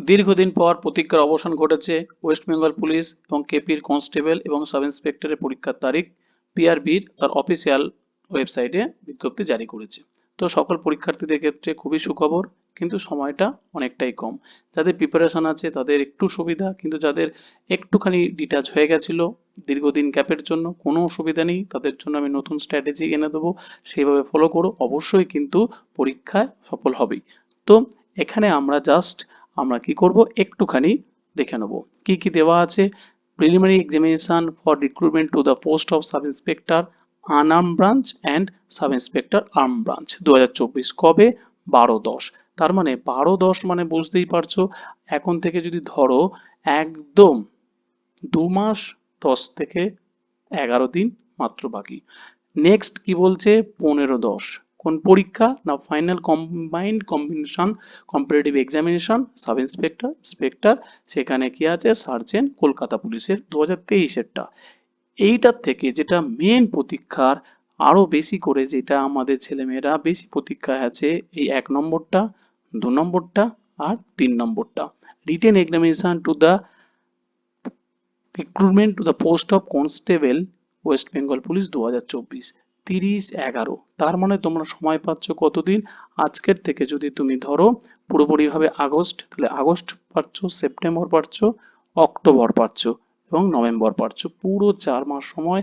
দীর্ঘদিন পর প্রতীক্ষার অবসান ঘটেছে ওয়েস্ট বেঙ্গল পুলিশ এবং কেপির কনস্টেবল এবং সাব ইন্সপেক্টরের পরীক্ষার তারিখ পিআরবির তার অফিসিয়াল ওয়েবসাইটে বিজ্ঞপ্তি জারি করেছে। তো সকল পরীক্ষার্থীদের ক্ষেত্রে খুবই সুখবর, কিন্তু সময়টা অনেকটাই কম। যাদের প্রিপারেশন আছে তাদের একটু সুবিধা, কিন্তু যাদের একটুখানি ডিটাচ হয়ে গেছিল দীর্ঘদিন গ্যাপের জন্য কোনো অসুবিধা নেই, তাদের জন্য আমি নতুন স্ট্র্যাটেজি এনে দেবো, সেইভাবে ফলো করো, অবশ্যই কিন্তু পরীক্ষায় সফল হবেই। তো এখানে আমরা কি করব একটুখানি দেখে নেব কি কি দেওয়া আছে। Preliminary examination for recruitment to the post of sub inspector unarm branch and sub inspector arm branch 2024 কবে? 12/10। তার মানে 12/10 মানে বুঝতেই পারছো, এখন থেকে যদি ধরো একদম 2 মাস 10 থেকে 11 দিন মাত্র বাকি। নেক্সট কি বলছে? 15/10। কোন পরীক্ষা? না final combined combination comparative examination sub inspector inspector, সেখানে কি আছে? সার্জেন্ট কলকাতা পুলিশের 2023-এরটা। এইটার থেকে যেটা মেন প্রতীক্ষার আরো বেশি করে, যেটা আমাদের ছেলেমেয়েরা বেশি প্রতীক্ষায় আছে, এই 1 নম্বরটা, 2 নম্বরটা আর 3 নম্বরটা। Written examination to the recruitment to the post of constable West Bengal police 2024, 30/11। তার মানে তোমরা সময় পাচ্ছ কতদিন? আজকের থেকে যদি তুমি ধরো পুরোপুরিভাবে আগস্ট, তাহলে আগস্ট পাচ্ছ, সেপ্টেম্বর পাচ্ছ, অক্টোবর পাচ্ছ এবং নভেম্বর পাচ্ছ। পুরো 4 মাস সময়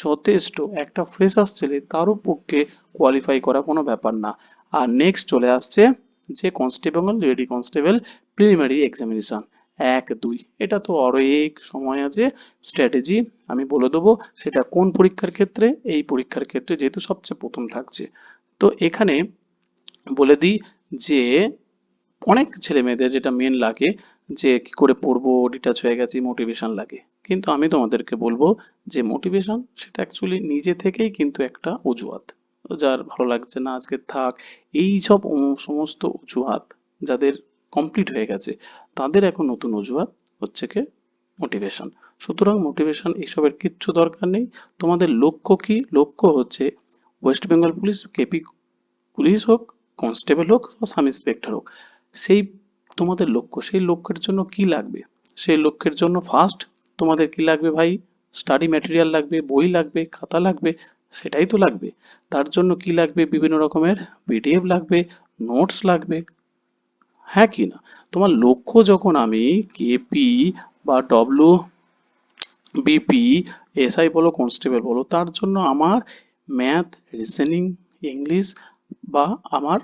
যথেষ্ট। একটা ফ্রেশার্স ছেলে তারও পক্ষে কোয়ালিফাই করা কোনো ব্যাপার না। আর নেক্সট চলে আসছে যে constable, lady constable preliminary examination 1-2। এটা তো অনেক সময় আছে। স্ট্র্যাটেজি আমি বলে দেবো, সেটা কোন পরীক্ষার ক্ষেত্রে? এই পরীক্ষার ক্ষেত্রে, যেহেতু সবচেয়ে প্রথম থাকছে। তো এখানে বলে দিই যে অনেক ছেলে মেয়েদের যেটা মেন লাগে যে কি করে পড়বো, ডিটাচ হয়ে গেছি, মোটিভেশন লাগে। কিন্তু আমি তোমাদেরকে বলবো যে মোটিভেশন সেটা অ্যাকচুয়ালি নিজে থেকেই কিন্তু একটা অজুহাত। যার ভালো লাগছে না আজকে থাক, এই সব সমস্ত অজুহাত যাদের কমপ্লিট হয়ে গেছে, তাদের এখন নতুন অজুহাত হচ্ছে কি মোটিভেশন। সুতরাং মোটিভেশন এইসবের কিচ্ছু দরকার নেই। তোমাদের লক্ষ্য কি? লক্ষ্য হচ্ছে West Bengal police, KP police হোক, কনস্টেবল হোক বা সাব ইন্সপেক্টর হোক, সেই তোমাদের লক্ষ্য, সেই লক্ষ্যের জন্য কি লাগবে? সেই লক্ষ্যের জন্য ফার্স্ট তোমাদের কি লাগবে ভাই? স্টাডি ম্যাটেরিয়াল লাগবে, বই লাগবে, খাতা লাগবে, সেটাই তো লাগবে। তার জন্য কি লাগবে? বিভিন্ন রকমের পিডিএফ লাগবে, নোটস লাগবে, হ্যাঁ কি না? তোমার লক্ষ্য যখন আমি কেপি বা বিপি, এসআই বলো, কনস্টেবল বলো, তার জন্য আমার ম্যাথ, রিজনিং, ইংলিশ বা আমার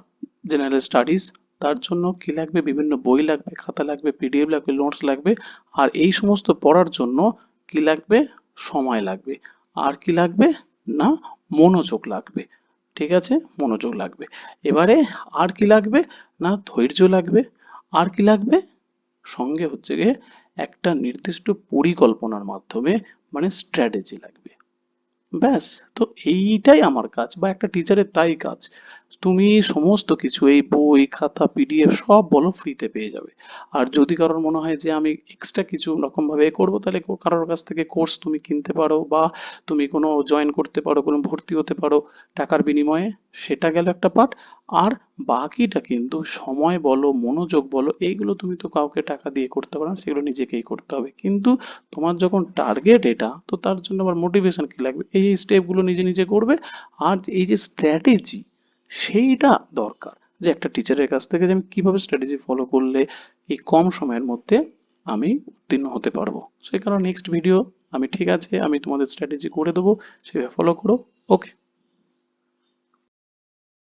জেনারেল স্টাডিজ, তার জন্য কি লাগবে? বিভিন্ন বই লাগবে, খাতা লাগবে, পিডিএফ লাগবে, নোটস লাগবে। আর এই সমস্ত পড়ার জন্য কি লাগবে? সময় লাগবে। আর কি লাগবে? না, মনোযোগ লাগবে। ঠিক আছে, মনোযোগ লাগবে। এবারে আর কি লাগবে? না, ধৈর্য লাগবে। আর কি লাগবে? সঙ্গে হচ্ছে গিয়ে একটা নির্দিষ্ট পরিকল্পনার মাধ্যমে, মানে স্ট্র্যাটেজি লাগবে। ব্যাস। তো এইটাই আমার কাজ, বা একটা টিচারের তাই কাজ। তুমি সমস্ত কিছু এই বই, খাতা, পিডিএফ সব বলো ফ্রিতে পেয়ে যাবে। আর যদি কারোর মনে হয় যে আমি এক্সট্রা কিছু রকম ভাবে করবো, তাহলে কারোর কাছ থেকে কোর্স তুমি কিনতে পারো, বা তুমি কোনো জয়েন করতে পারো, কোনো ভর্তি হতে পারো টাকার বিনিময়ে। সেটা গেল একটা পার্ট। আর বাকিটা কিন্তু সময় বলো, মনোযোগ বলো, এইগুলো তুমি তো কাউকে টাকা দিয়ে করতে পারো না, সেগুলো নিজেকেই করতে হবে। কিন্তু তোমার যখন টার্গেট এটা, তো তার জন্য আবার মোটিভেশন কি লাগবে? এই স্টেপগুলো নিজে নিজে করবে। আর এই যে স্ট্র্যাটেজি, সেইটা দরকার, যে একটা টিচারের কাছ থেকে যে আমি কিভাবে স্ট্র্যাটেজি ফলো করলে এই কম সময়ের মধ্যে আমি উত্তীর্ণ হতে পারবো। সেই কারণে নেক্সট ভিডিও আমি, ঠিক আছে, আমি তোমাদের স্ট্র্যাটেজি করে দেবো, সেভাবে ফলো করো। ওকে।